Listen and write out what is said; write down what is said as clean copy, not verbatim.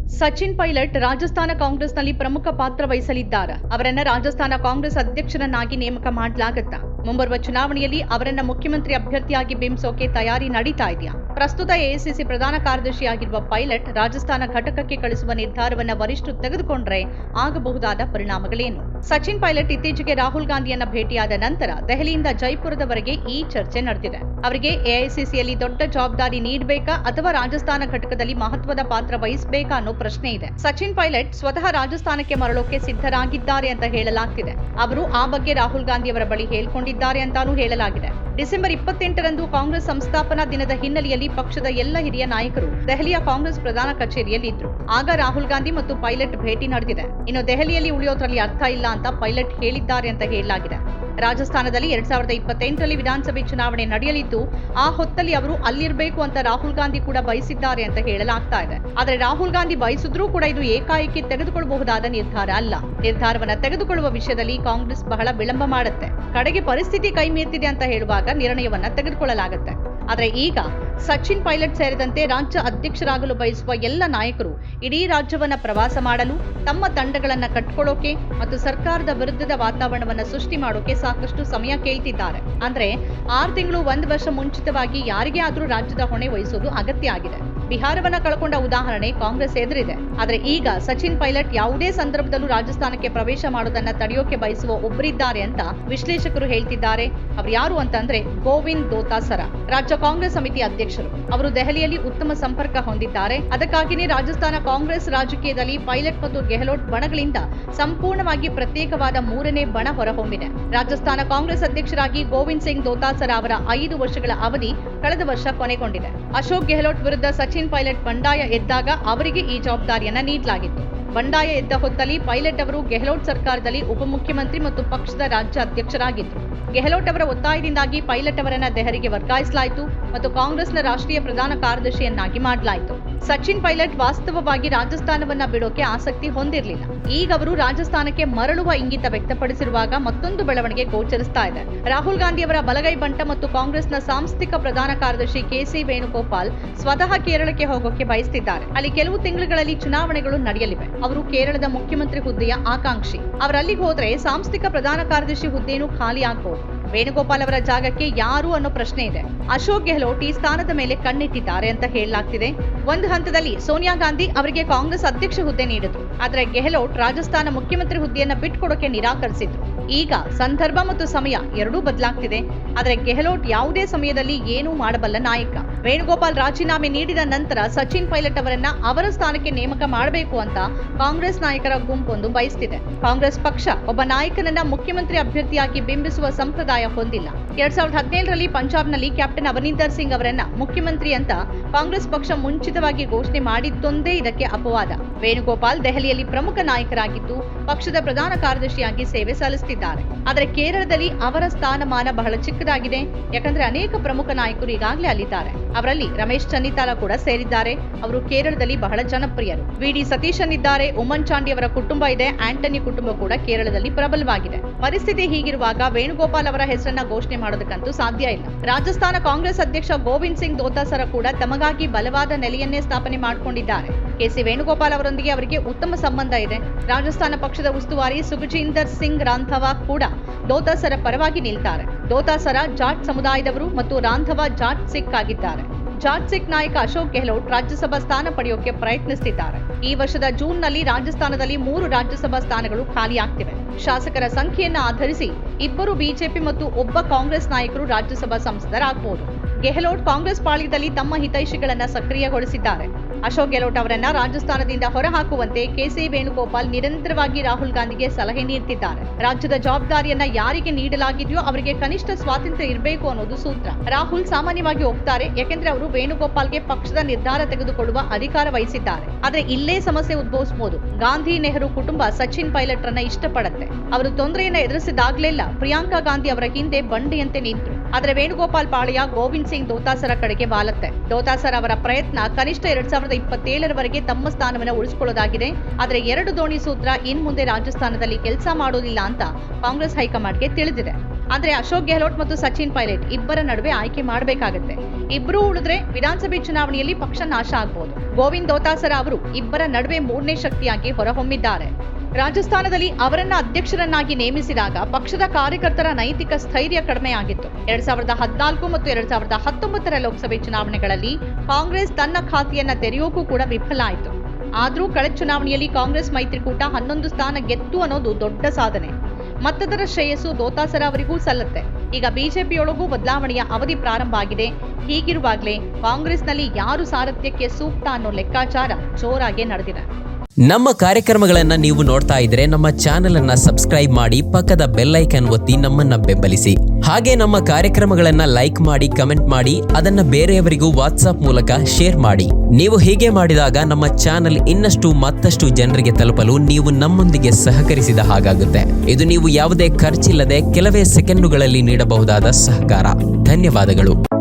ಸಚಿನ್ ಪೈಲಟ್ ರಾಜಸ್ಥಾನ ಕಾಂಗ್ರೆಸ್ನಲ್ಲಿ ಪ್ರಮುಖ ಪಾತ್ರ ವಹಿಸಲಿದ್ದಾರೆ. ಅವರನ್ನ ರಾಜಸ್ಥಾನ ಕಾಂಗ್ರೆಸ್ ಅಧ್ಯಕ್ಷರನ್ನಾಗಿ ನೇಮಕ ಮಾಡಲಾಗುತ್ತಾ? ಮುಂಬರುವ ಚುನಾವಣೆಯಲ್ಲಿ ಅವರನ್ನ ಮುಖ್ಯಮಂತ್ರಿ ಅಭ್ಯರ್ಥಿಯಾಗಿ ಬಿಂಬಿಸೋಕೆ ತಯಾರಿ ನಡೀತಾ ಇದೆಯಾ? ಪ್ರಸ್ತುತ ಎಐಸಿಸಿ ಪ್ರಧಾನ ಕಾರ್ಯದರ್ಶಿಯಾಗಿರುವ ಪೈಲಟ್ ರಾಜಸ್ಥಾನ ಘಟಕಕ್ಕೆ ಕಳಿಸುವ ನಿರ್ಧಾರವನ್ನ ವರಿಷ್ಠರು ತೆಗೆದುಕೊಂಡ್ರೆ ಆಗಬಹುದಾದ ಪರಿಣಾಮಗಳೇನು? ಸಚಿನ್ ಪೈಲಟ್ ಇತ್ತೀಚೆಗೆ ರಾಹುಲ್ ಗಾಂಧಿಯನ್ನ ಭೇಟಿಯಾದ ನಂತರ ದೆಹಲಿಯಿಂದ ಜೈಪುರದವರೆಗೆ ಈ ಚರ್ಚೆ ನಡೆದಿದೆ. ಅವರಿಗೆ ಎಐಸಿಸಿಯಲ್ಲಿ ದೊಡ್ಡ ಜವಾಬ್ದಾರಿ ನೀಡಬೇಕಾ ಅಥವಾ ರಾಜಸ್ಥಾನ ಘಟಕದಲ್ಲಿ ಮಹತ್ವದ ಪಾತ್ರ ವಹಿಸಬೇಕಾ ಅನ್ನೋ ಪ್ರಶ್ನೆ ಇದೆ. ಸಚಿನ್ ಪೈಲಟ್ ಸ್ವತಃ ರಾಜಸ್ಥಾನಕ್ಕೆ ಮರಳೋಕೆ ಸಿದ್ಧರಾಗಿದ್ದಾರೆ ಅಂತ ಹೇಳಲಾಗ್ತಿದೆ. ಅವರು ಆ ಬಗ್ಗೆ ರಾಹುಲ್ ಗಾಂಧಿ ಅವರ ಬಳಿ ಹೇಳಿಕೊಂಡಿದ್ದಾರೆ ಅಂತಾನೂ ಹೇಳಲಾಗಿದೆ. ಡಿಸೆಂಬರ್ 28ರಂದು ಕಾಂಗ್ರೆಸ್ ಸಂಸ್ಥಾಪನಾ ದಿನದ ಹಿನ್ನೆಲೆಯಲ್ಲಿ ಪಕ್ಷದ ಎಲ್ಲ ಹಿರಿಯ ನಾಯಕರು ದೆಹಲಿಯ ಕಾಂಗ್ರೆಸ್ ಪ್ರಧಾನ ಕಚೇರಿಯಲ್ಲಿ ಇದ್ರು. ಆಗ ರಾಹುಲ್ ಗಾಂಧಿ ಮತ್ತು ಪೈಲಟ್ ಭೇಟಿ ನಡೆದಿದೆ. ಇನ್ನು ದೆಹಲಿಯಲ್ಲಿ ಉಳಿಯೋದ್ರಲ್ಲಿ ಅರ್ಥ ಇಲ್ಲ ಅಂತ ಪೈಲಟ್ ಹೇಳಿದ್ದಾರೆ ಅಂತ ಹೇಳಲಾಗಿದೆ. ರಾಜಸ್ಥಾನದಲ್ಲಿ 2028ರಲ್ಲಿ ವಿಧಾನಸಭೆ ಚುನಾವಣೆ ನಡೆಯಲಿದ್ದು, ಆ ಹೊತ್ತಲ್ಲಿ ಅವರು ಅಲ್ಲಿರಬೇಕು ಅಂತ ರಾಹುಲ್ ಗಾಂಧಿ ಕೂಡ ಬಯಸಿದ್ದಾರೆ ಅಂತ ಹೇಳಲಾಗ್ತಾ ಇದೆ. ಆದರೆ ರಾಹುಲ್ ಗಾಂಧಿ ಬಯಸಿದ್ರೂ ಕೂಡ ಇದು ಏಕಾಏಕಿ ತೆಗೆದುಕೊಳ್ಳಬಹುದಾದ ನಿರ್ಧಾರ ಅಲ್ಲ. ನಿರ್ಧಾರವನ್ನ ತೆಗೆದುಕೊಳ್ಳುವ ವಿಷಯದಲ್ಲಿ ಕಾಂಗ್ರೆಸ್ ಬಹಳ ವಿಳಂಬ ಮಾಡುತ್ತೆ. ಕಡೆಗೆ ಪರಿಸ್ಥಿತಿ ಕೈ ಮೀರ್ತಿದೆ ಅಂತ ಹೇಳುವಾಗ ನಿರ್ಣಯವನ್ನ ತೆಗೆದುಕೊಳ್ಳಲಾಗುತ್ತೆ. ಆದರೆ ಈಗ ಸಚಿನ್ ಪೈಲಟ್ ಸೇರಿದಂತೆ ರಾಜ್ಯ ಅಧ್ಯಕ್ಷರಾಗಲು ಬಯಸುವ ಎಲ್ಲ ನಾಯಕರು ಇಡೀ ರಾಜ್ಯವನ್ನ ಪ್ರವಾಸ ಮಾಡಲು, ತಮ್ಮ ತಂಡಗಳನ್ನ ಕಟ್ಕೊಳ್ಳೋಕೆ ಮತ್ತು ಸರ್ಕಾರದ ವಿರುದ್ಧದ ವಾತಾವರಣವನ್ನ ಸೃಷ್ಟಿ ಮಾಡೋಕೆ ಸಾಕಷ್ಟು ಸಮಯ ಕೇಳ್ತಿದ್ದಾರೆ. ಅಂದ್ರೆ 6 ತಿಂಗಳು 1 ವರ್ಷ ಮುಂಚಿತವಾಗಿ ಯಾರಿಗೇ ಆದ್ರೂ ರಾಜ್ಯದ ಹೊಣೆ ವಹಿಸೋದು ಅಗತ್ಯ ಆಗಿದೆ. ಬಿಹಾರವನ್ನ ಕಳ್ಕೊಂಡ ಉದಾಹರಣೆ ಕಾಂಗ್ರೆಸ್ ಎದುರಿದೆ. ಆದ್ರೆ ಈಗ ಸಚಿನ್ ಪೈಲಟ್ ಯಾವುದೇ ಸಂದರ್ಭದಲ್ಲೂ ರಾಜಸ್ಥಾನಕ್ಕೆ ಪ್ರವೇಶ ಮಾಡೋದನ್ನ ತಡೆಯೋಕೆ ಬಯಸುವ ಒಬ್ಬರಿದ್ದಾರೆ ಅಂತ ವಿಶ್ಲೇಷಕರು ಹೇಳ್ತಿದ್ದಾರೆ. ಅವ್ರು ಯಾರು ಅಂತಂದ್ರೆ ಗೋವಿಂದ್ ದೋತಾಸರ, ರಾಜ್ಯ ಕಾಂಗ್ರೆಸ್ ಸಮಿತಿ ಅಧ್ಯಕ್ಷರು. ಅವರು ದೆಹಲಿಯಲ್ಲಿ ಉತ್ತಮ ಸಂಪರ್ಕ ಹೊಂದಿದ್ದಾರೆ. ಅದಕ್ಕಾಗಿಯೇ ರಾಜಸ್ಥಾನ ಕಾಂಗ್ರೆಸ್ ರಾಜಕೀಯದಲ್ಲಿ ಪೈಲಟ್ ಮತ್ತು ಗೆಹ್ಲೋಟ್ ಬಣಗಳಿಂದ ಸಂಪೂರ್ಣವಾಗಿ ಪ್ರತ್ಯೇಕವಾದ 3ನೇ ಬಣ ಹೊರಹೊಮ್ಮಿದೆ. ರಾಜಸ್ಥಾನ ಕಾಂಗ್ರೆಸ್ ಅಧ್ಯಕ್ಷರಾಗಿ ಗೋವಿಂದ್ ಸಿಂಗ್ ದೋತಾಸರ ಅವರ 5 ವರ್ಷಗಳ ಅವಧಿ ಕಳೆದ ವರ್ಷ ಕೊನೆಗೊಂಡಿದೆ. ಅಶೋಕ್ ಗೆಹ್ಲೋಟ್ ವಿರುದ್ಧ ಸಚಿನ್ ಪೈಲಟ್ ಬಂಡಾಯ ಎದ್ದಾಗ ಅವರಿಗೆ ಈ ಜವಾಬ್ದಾರಿಯನ್ನ ನೀಡಲಾಗಿತ್ತು. ಬಂಡಾಯ ಎದ್ದ ಹೊತ್ತಲ್ಲಿ ಪೈಲಟ್ ಅವರು ಗೆಹ್ಲೋಟ್ ಸರ್ಕಾರದಲ್ಲಿ ಉಪಮುಖ್ಯಮಂತ್ರಿ ಮತ್ತು ಪಕ್ಷದ ರಾಜ್ಯ ಅಧ್ಯಕ್ಷರಾಗಿದ್ದರು. ಗೆಹ್ಲೋಟ್ ಅವರ ಒತ್ತಾಯದಿಂದಾಗಿ ಪೈಲಟ್ ಅವರನ್ನ ದೆಹಲಿಗೆ ವರ್ಗಾಯಿಸಲಾಯಿತು ಮತ್ತು ಕಾಂಗ್ರೆಸ್ನ ರಾಷ್ಟ್ರೀಯ ಪ್ರಧಾನ ಕಾರ್ಯದರ್ಶಿಯನ್ನಾಗಿ ಮಾಡಲಾಯಿತು. ಸಚಿನ್ ಪೈಲಟ್ ವಾಸ್ತವವಾಗಿ ರಾಜಸ್ಥಾನವನ್ನ ಬಿಡೋಕೆ ಆಸಕ್ತಿ ಹೊಂದಿರಲಿಲ್ಲ. ಈಗ ಅವರು ರಾಜಸ್ಥಾನಕ್ಕೆ ಮರಳುವ ಇಂಗಿತ ವ್ಯಕ್ತಪಡಿಸಿರುವಾಗ ಮತ್ತೊಂದು ಬೆಳವಣಿಗೆ ಗೋಚರಿಸ್ತಾ ಇದೆ. ರಾಹುಲ್ ಗಾಂಧಿ ಅವರ ಬಲಗೈ ಬಂಟ ಮತ್ತು ಕಾಂಗ್ರೆಸ್ನ ಸಾಂಸ್ಥಿಕ ಪ್ರಧಾನ ಕಾರ್ಯದರ್ಶಿ ಕೆಸಿ ವೇಣುಗೋಪಾಲ್ ಸ್ವತಃ ಕೇರಳಕ್ಕೆ ಹೋಗೋಕೆ ಬಯಸ್ತಿದ್ದಾರೆ. ಅಲ್ಲಿ ಕೆಲವು ತಿಂಗಳುಗಳಲ್ಲಿ ಚುನಾವಣೆಗಳು ನಡೆಯಲಿವೆ. ಅವರು ಕೇರಳದ ಮುಖ್ಯಮಂತ್ರಿ ಹುದ್ದೆಯ ಆಕಾಂಕ್ಷಿ. ಅವರಲ್ಲಿಗೆ ಹೋದ್ರೆ ಸಾಂಸ್ಥಿಕ ಪ್ರಧಾನ ಕಾರ್ಯದರ್ಶಿ ಹುದ್ದೆನೂ ಖಾಲಿ ಆಗಬಹುದು. ವೇಣುಗೋಪಾಲ್ ಅವರ ಜಾಗಕ್ಕೆ ಯಾರು ಅನ್ನೋ ಪ್ರಶ್ನೆ ಇದೆ. ಅಶೋಕ್ ಗೆಹ್ಲೋಟ್ ಈ ಸ್ಥಾನದ ಮೇಲೆ ಕಣ್ಣಿಟ್ಟಿದ್ದಾರೆ ಅಂತ ಹೇಳಲಾಗ್ತಿದೆ. ಒಂದು ಹಂತದಲ್ಲಿ ಸೋನಿಯಾ ಗಾಂಧಿ ಅವರಿಗೆ ಕಾಂಗ್ರೆಸ್ ಅಧ್ಯಕ್ಷ ಹುದ್ದೆ ನೀಡಿದ್ರು. ಆದರೆ ಗೆಹ್ಲೋಟ್ ರಾಜಸ್ಥಾನ ಮುಖ್ಯಮಂತ್ರಿ ಹುದ್ದೆಯನ್ನ ಬಿಟ್ಕೊಡೋಕೆ ನಿರಾಕರಿಸಿದ್ರು. ಈಗ ಸಂದರ್ಭ ಮತ್ತು ಸಮಯ ಎರಡೂ ಬದಲಾಗ್ತಿದೆ. ಆದರೆ ಗೆಹ್ಲೋಟ್ ಯಾವುದೇ ಸಮಯದಲ್ಲಿ ಏನೂ ಮಾಡಬಲ್ಲ ನಾಯಕ. ವೇಣುಗೋಪಾಲ್ ರಾಜೀನಾಮೆ ನೀಡಿದ ನಂತರ ಸಚಿನ್ ಪೈಲಟ್ ಅವರನ್ನ ಅವರ ಸ್ಥಾನಕ್ಕೆ ನೇಮಕ ಮಾಡಬೇಕು ಅಂತ ಕಾಂಗ್ರೆಸ್ ನಾಯಕರ ಗುಂಪೊಂದು ಬಯಸ್ತಿದೆ. ಕಾಂಗ್ರೆಸ್ ಪಕ್ಷ ಒಬ್ಬ ನಾಯಕನನ್ನ ಮುಖ್ಯಮಂತ್ರಿ ಅಭ್ಯರ್ಥಿಯಾಗಿ ಬಿಂಬಿಸುವ ಸಂಪ್ರದಾಯ ಹೊಂದಿಲ್ಲ. 2017ರಲ್ಲಿ ಪಂಜಾಬ್ನಲ್ಲಿ ಕ್ಯಾಪ್ಟನ್ ಅಮರಿಂದರ್ ಸಿಂಗ್ ಅವರನ್ನ ಮುಖ್ಯಮಂತ್ರಿ ಅಂತ ಕಾಂಗ್ರೆಸ್ ಪಕ್ಷ ಮುಂಚಿತವಾಗಿ ಘೋಷಣೆ ಮಾಡಿದ್ದೊಂದೇ ಇದಕ್ಕೆ ಅಪವಾದ. ವೇಣುಗೋಪಾಲ್ ದೆಹಲಿಯಲ್ಲಿ ಪ್ರಮುಖ ನಾಯಕರಾಗಿದ್ದು ಪಕ್ಷದ ಪ್ರಧಾನ ಕಾರ್ಯದರ್ಶಿಯಾಗಿ ಸೇವೆ ಸಲ್ಲಿಸುತ್ತಿದ್ದಾರೆ. ಆದರೆ ಕೇರಳದಲ್ಲಿ ಅವರ ಸ್ಥಾನಮಾನ ಬಹಳ ಚಿಕ್ಕದಾಗಿದೆ. ಯಾಕಂದ್ರೆ ಅನೇಕ ಪ್ರಮುಖ ನಾಯಕರು ಈಗಾಗಲೇ ಅಲ್ಲಿದ್ದಾರೆ. ಅವರಲ್ಲಿ ರಮೇಶ್ ಚೆನ್ನಿತಾಲ ಕೂಡ ಸೇರಿದ್ದಾರೆ. ಅವರು ಕೇರಳದಲ್ಲಿ ಬಹಳ ಜನಪ್ರಿಯರು. ವಿ.ಡಿ. ಸತೀಶನ್ ಇದ್ದಾರೆ. ಉಮ್ಮನ್ ಚಾಂಡಿ ಅವರ ಕುಟುಂಬ ಇದೆ. ಆಂಟನಿ ಕುಟುಂಬ ಕೂಡ ಕೇರಳದಲ್ಲಿ ಪ್ರಬಲವಾಗಿದೆ. ಪರಿಸ್ಥಿತಿ ಹೀಗಿರುವಾಗ ವೇಣುಗೋಪಾಲ್ ಅವರ ಹೆಸರನ್ನ ಘೋಷಣೆ ಮಾಡೋದಕ್ಕಂತೂ ಸಾಧ್ಯ ಇಲ್ಲ. ರಾಜಸ್ಥಾನ ಕಾಂಗ್ರೆಸ್ ಅಧ್ಯಕ್ಷ ಗೋವಿಂದ್ ಸಿಂಗ್ ದೋತಾಸರ ಕೂಡ ತಮಗಾಗಿ ಬಲವಾದ ನೆಲೆಯನ್ನೇ ಸ್ಥಾಪನೆ ಮಾಡಿಕೊಂಡಿದ್ದಾರೆ. ಕೆಸಿ ವೇಣುಗೋಪಾಲ್ ಅವರೊಂದಿಗೆ ಅವರಿಗೆ ಉತ್ತಮ ಸಂಬಂಧ ಇದೆ. ರಾಜಸ್ಥಾನ ಪಕ್ಷದ ಉಸ್ತುವಾರಿ ಸುಖಜೀಂದರ್ ಸಿಂಗ್ ರಾಂಧವಾ ಕೂಡ ದೋತಾಸರ ಪರವಾಗಿ ನಿಲ್ತಾರೆ. ದೋತಾಸರ ಜಾಟ್ ಸಮುದಾಯದವರು ಮತ್ತು ರಾಂಧವಾ ಜಾಟ್ ಸಿಖ್ ಆಗಿದ್ದಾರೆ. ಜಾಟ್ ಸಿಖ್ ನಾಯಕ ಅಶೋಕ್ ಗೆಹ್ಲೋಟ್ ರಾಜ್ಯಸಭಾ ಸ್ಥಾನ ಪಡೆಯೋಕೆ ಪ್ರಯತ್ನಿಸುತ್ತಿದ್ದಾರೆ. ಈ ವರ್ಷದ ಜೂನ್ನಲ್ಲಿ ರಾಜಸ್ಥಾನದಲ್ಲಿ 3 ರಾಜ್ಯಸಭಾ ಸ್ಥಾನಗಳು ಖಾಲಿಯಾಗ್ತಿವೆ. ಶಾಸಕರ ಸಂಖ್ಯೆಯನ್ನ ಆಧರಿಸಿ 2 ಬಿಜೆಪಿ ಮತ್ತು ಒಬ್ಬ ಕಾಂಗ್ರೆಸ್ ನಾಯಕರು ರಾಜ್ಯಸಭಾ ಸಂಸದರಾಗಬಹುದು. ಗೆಹ್ಲೋಟ್ ಕಾಂಗ್ರೆಸ್ ಪಾಳ್ಯದಲ್ಲಿ ತಮ್ಮ ಹಿತೈಷಿಗಳನ್ನ ಸಕ್ರಿಯಗೊಳಿಸಿದ್ದಾರೆ. ಅಶೋಕ್ ಗೆಹ್ಲೋಟ್ ಅವರನ್ನ ರಾಜಸ್ಥಾನದಿಂದ ಹೊರಹಾಕುವಂತೆ ಕೆಸಿ ವೇಣುಗೋಪಾಲ್ ನಿರಂತರವಾಗಿ ರಾಹುಲ್ ಗಾಂಧಿಗೆ ಸಲಹೆ ನೀಡುತ್ತಿದ್ದಾರೆ. ರಾಜ್ಯದ ಜವಾಬ್ದಾರಿಯನ್ನ ಯಾರಿಗೆ ನೀಡಲಾಗಿದೆಯೋ ಅವರಿಗೆ ಕನಿಷ್ಠ ಸ್ವಾತಂತ್ರ್ಯ ಇರಬೇಕು ಅನ್ನೋದು ಸೂತ್ರ. ರಾಹುಲ್ ಸಾಮಾನ್ಯವಾಗಿ ಒಪ್ತಾರೆ, ಯಾಕೆಂದ್ರೆ ಅವರು ವೇಣುಗೋಪಾಲ್ಗೆ ಪಕ್ಷದ ನಿರ್ಧಾರ ತೆಗೆದುಕೊಳ್ಳುವ ಅಧಿಕಾರ ವಹಿಸಿದ್ದಾರೆ. ಆದ್ರೆ ಇಲ್ಲೇ ಸಮಸ್ಯೆ ಉದ್ಭವಿಸಬಹುದು. ಗಾಂಧಿ ನೆಹರು ಕುಟುಂಬ ಸಚಿನ್ ಪೈಲಟ್ ರನ್ನ ಇಷ್ಟಪಡುತ್ತೆ. ಅವರು ತೊಂದರೆಯನ್ನ ಎದುರಿಸಿದಾಗಲೆಲ್ಲ ಪ್ರಿಯಾಂಕಾ ಗಾಂಧಿ ಅವರ ಹಿಂದೆ ಬಂಡೆಯಂತೆ ನಿಂತರು. ಆದರೆ ವೇಣುಗೋಪಾಲ್ ಪಾಳ್ಯ ಗೋವಿಂದ್ ಸಿಂಗ್ ದೋತಾಸರ ಕಡೆಗೆ ವಾಲುತ್ತೆ. ದೋತಾಸರ ಅವರ ಪ್ರಯತ್ನ ಕನಿಷ್ಠ 2027ರವರೆಗೆ ತಮ್ಮ ಸ್ಥಾನವನ್ನು ಉಳಿಸಿಕೊಳ್ಳೋದಾಗಿದೆ. ಆದರೆ 2 ದೋಣಿ ಸೂತ್ರ ಇನ್ಮುಂದೆ ರಾಜಸ್ಥಾನದಲ್ಲಿ ಕೆಲಸ ಮಾಡೋದಿಲ್ಲ ಅಂತ ಕಾಂಗ್ರೆಸ್ ಹೈಕಮಾಂಡ್ಗೆ ತಿಳಿದಿದೆ. ಅಂದ್ರೆ ಅಶೋಕ್ ಗೆಹ್ಲೋಟ್ ಮತ್ತು ಸಚಿನ್ ಪೈಲಟ್ ಇಬ್ಬರ ನಡುವೆ ಆಯ್ಕೆ ಮಾಡಬೇಕಾಗುತ್ತೆ. ಇಬ್ಬರೂ ಉಳಿದ್ರೆ ವಿಧಾನಸಭೆ ಚುನಾವಣೆಯಲ್ಲಿ ಪಕ್ಷ ನಾಶ ಆಗಬಹುದು. ಗೋವಿಂದ್ ದೋತಾಸರ ಅವರು ಇಬ್ಬರ ನಡುವೆ ಮೂರನೇ ಶಕ್ತಿಯಾಗಿ ಹೊರಹೊಮ್ಮಿದ್ದಾರೆ. ರಾಜಸ್ಥಾನದಲ್ಲಿ ಅವರನ್ನ ಅಧ್ಯಕ್ಷರನ್ನಾಗಿ ನೇಮಿಸಿದಾಗ ಪಕ್ಷದ ಕಾರ್ಯಕರ್ತರ ನೈತಿಕ ಸ್ಥೈರ್ಯ ಕಡಿಮೆಯಾಗಿತ್ತು. 2014 ಮತ್ತು 2019 ಲೋಕಸಭೆ ಚುನಾವಣೆಗಳಲ್ಲಿ ಕಾಂಗ್ರೆಸ್ ತನ್ನ ಖಾತೆಯನ್ನ ತೆರೆಯೋಕೂ ಕೂಡ ವಿಫಲ ಆಯಿತು. ಆದರೂ ಕಳೆದ ಚುನಾವಣೆಯಲ್ಲಿ ಕಾಂಗ್ರೆಸ್ ಮೈತ್ರಿಕೂಟ 11 ಸ್ಥಾನ ಗೆತ್ತು ಅನ್ನೋದು ದೊಡ್ಡ ಸಾಧನೆ. ಮತ್ತದರ ಶ್ರೇಯಸ್ಸು ದೋತಾಸರ ಅವರಿಗೂ ಸಲ್ಲತ್ತೆ. ಈಗ ಬಿಜೆಪಿಯೊಳಗೂ ಬದಲಾವಣೆಯ ಅವಧಿ ಪ್ರಾರಂಭ ಆಗಿದೆ. ಹೀಗಿರುವಾಗಲೇ ಕಾಂಗ್ರೆಸ್ನಲ್ಲಿ ಯಾರು ಸಾರಥ್ಯಕ್ಕೆ ಸೂಕ್ತ ಅನ್ನೋ ಲೆಕ್ಕಾಚಾರ ಜೋರಾಗಿ ನಡೆದಿದೆ. ನಮ್ಮ ಕಾರ್ಯಕ್ರಮಗಳನ್ನು ನೀವು ನೋಡ್ತಾ ಇದ್ರೆ ನಮ್ಮ ಚಾನೆಲ್ ಅನ್ನ ಸಬ್ಸ್ಕ್ರೈಬ್ ಮಾಡಿ, ಪಕ್ಕದ ಬೆಲ್ ಐಕಾನ್ ಒತ್ತಿ ನಮ್ಮನ್ನ ಬೆಂಬಲಿಸಿ. ಹಾಗೆ ನಮ್ಮ ಕಾರ್ಯಕ್ರಮಗಳನ್ನ ಲೈಕ್ ಮಾಡಿ, ಕಮೆಂಟ್ ಮಾಡಿ, ಅದನ್ನ ಬೇರೆಯವರಿಗೂ ವಾಟ್ಸ್ಆಪ್ ಮೂಲಕ ಶೇರ್ ಮಾಡಿ. ನೀವು ಹೀಗೆ ಮಾಡಿದಾಗ ನಮ್ಮ ಚಾನೆಲ್ ಮತ್ತಷ್ಟು ಜನರಿಗೆ ತಲುಪಲು ನೀವು ನಮ್ಮೊಂದಿಗೆ ಸಹಕರಿಸಿದ ಹಾಗಾಗುತ್ತೆ. ಇದು ನೀವು ಯಾವುದೇ ಖರ್ಚಿಲ್ಲದೆ ಕೆಲವೇ ಸೆಕೆಂಡುಗಳಲ್ಲಿ ನೀಡಬಹುದಾದ ಸಹಕಾರ. ಧನ್ಯವಾದಗಳು.